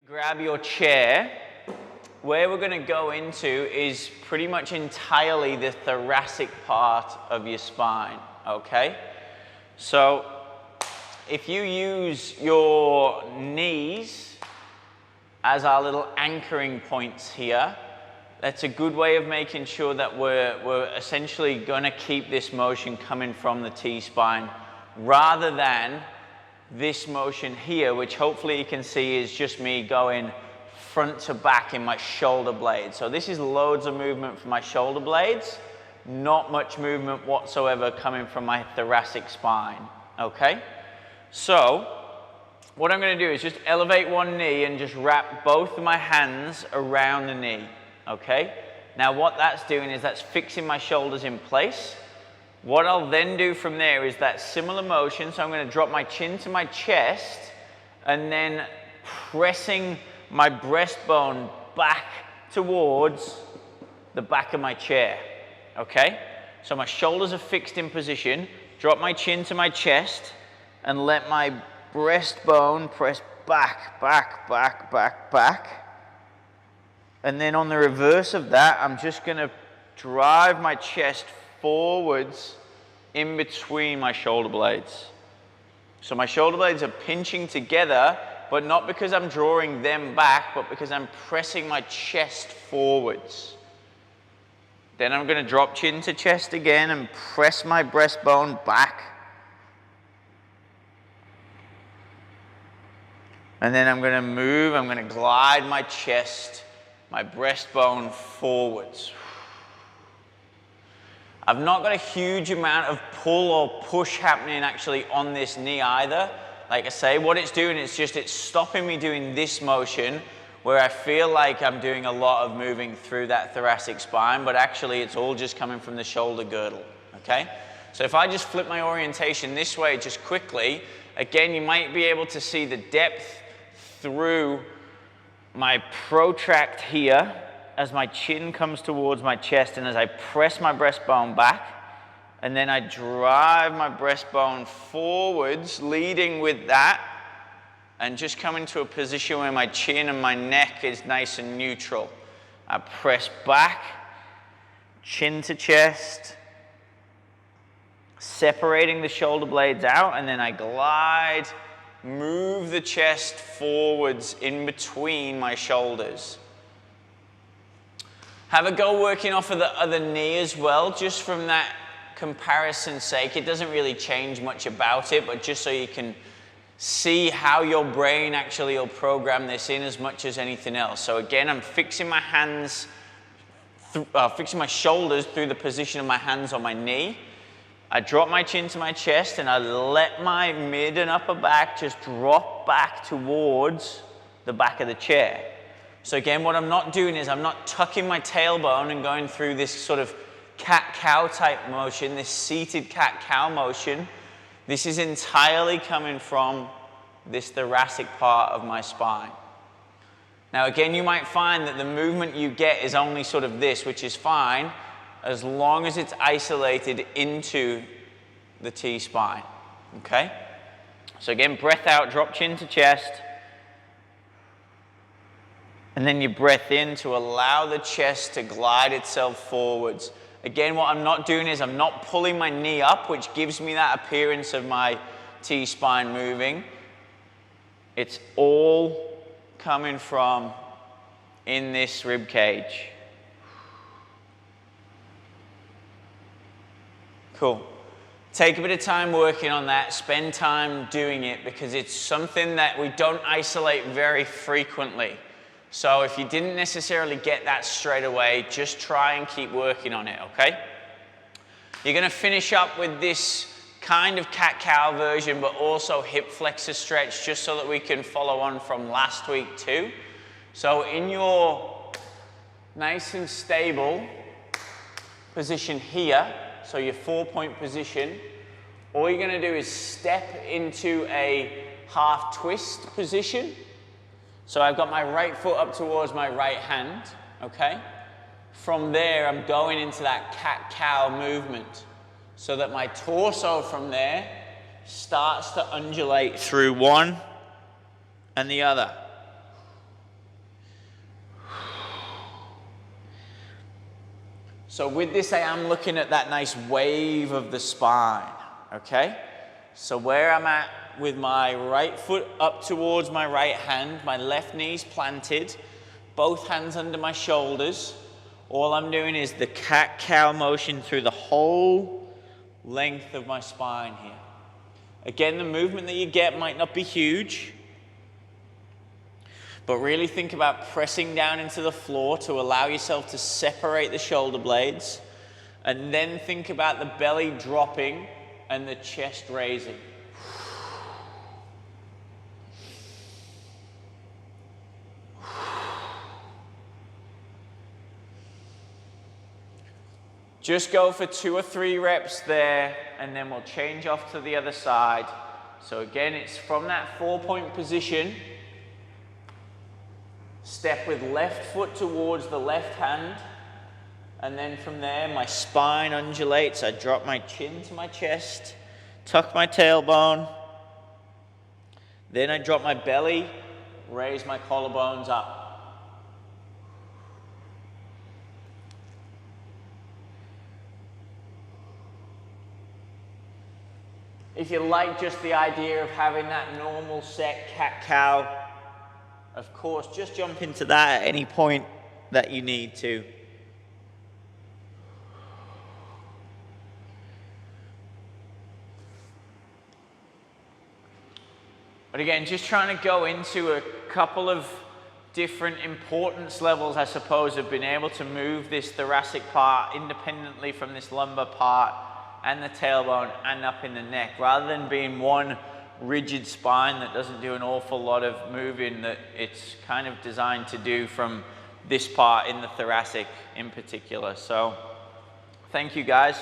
Grab your chair. Where we're going to go into is pretty much entirely the thoracic part of your spine, okay? So if you use your knees as our little anchoring points here, that's a good way of making sure that we're essentially going to keep this motion coming from the T-spine rather than this motion here, which hopefully you can see is just me going front to back in my shoulder blades. So this is loads of movement for my shoulder blades, not much movement whatsoever coming from my thoracic spine, okay? So what I'm going to do is just elevate one knee and just wrap both of my hands around the knee, okay? Now what that's doing is that's fixing my shoulders in place. What I'll then do from there is that similar motion, so I'm going to drop my chin to my chest and then pressing my breastbone back towards the back of my chair, okay? So my shoulders are fixed in position, drop my chin to my chest and let my breastbone press back, back, back, back, back. And then on the reverse of that, I'm just going to drive my chest forwards in between my shoulder blades. So my shoulder blades are pinching together, but not because I'm drawing them back, but because I'm pressing my chest forwards. Then I'm going to drop chin to chest again and press my breastbone back. And then I'm going to move, I'm going to glide my chest, my breastbone forwards. I've not got a huge amount of pull or push happening actually on this knee either. Like I say, what it's doing is just it's stopping me doing this motion where I feel like I'm doing a lot of moving through that thoracic spine, but actually it's all just coming from the shoulder girdle, okay? So if I just flip my orientation this way just quickly, again, you might be able to see the depth through my protract here as my chin comes towards my chest and as I press my breastbone back, and then I drive my breastbone forwards, leading with that, and just come into a position where my chin and my neck is nice and neutral. I press back, chin to chest, separating the shoulder blades out, and then I glide, move the chest forwards in between my shoulders. Have a go working off of the other knee as well, just from that comparison's sake. It doesn't really change much about it, but just so you can see how your brain actually will program this in as much as anything else. So again, I'm fixing my hands, fixing my shoulders through the position of my hands on my knee. I drop my chin to my chest and I let my mid and upper back just drop back towards the back of the chair. So again, what I'm not doing is I'm not tucking my tailbone and going through this sort of cat-cow type motion, this seated cat-cow motion. This is entirely coming from this thoracic part of my spine. Now again, you might find that the movement you get is only sort of this, which is fine, as long as it's isolated into the T-spine, okay? So again, breath out, drop chin to chest. And then you breath in to allow the chest to glide itself forwards. Again, what I'm not doing is I'm not pulling my knee up, which gives me that appearance of my T-spine moving. It's all coming from in this rib cage. Cool. Take a bit of time working on that. Spend time doing it because it's something that we don't isolate very frequently. So if you didn't necessarily get that straight away, just try and keep working on it, okay? You're going to finish up with this kind of cat-cow version, but also hip flexor stretch, just so that we can follow on from last week too. So in your nice and stable position here, so your 4-point position, all you're going to do is step into a half twist position. So I've got my right foot up towards my right hand, okay? From there, I'm going into that cat-cow movement so that my torso from there starts to undulate through one and the other. So with this, I am looking at that nice wave of the spine, okay? So where I'm at with my right foot up towards my right hand, my left knee's planted, both hands under my shoulders. All I'm doing is the cat-cow motion through the whole length of my spine here. Again, the movement that you get might not be huge, but really think about pressing down into the floor to allow yourself to separate the shoulder blades, and then think about the belly dropping and the chest raising. Just go for 2 or 3 reps there, and then we'll change off to the other side. So again, it's from that 4-point position. Step with left foot towards the left hand. And then from there, my spine undulates. I drop my chin to my chest, tuck my tailbone. Then I drop my belly, raise my collarbones up. If you like just the idea of having that normal set cat-cow, of course, just jump into that at any point that you need to. But again, just trying to go into a couple of different importance levels, I suppose, of being able to move this thoracic part independently from this lumbar part and the tailbone and up in the neck, rather than being one rigid spine that doesn't do an awful lot of moving that it's kind of designed to do from this part in the thoracic in particular. So thank you guys.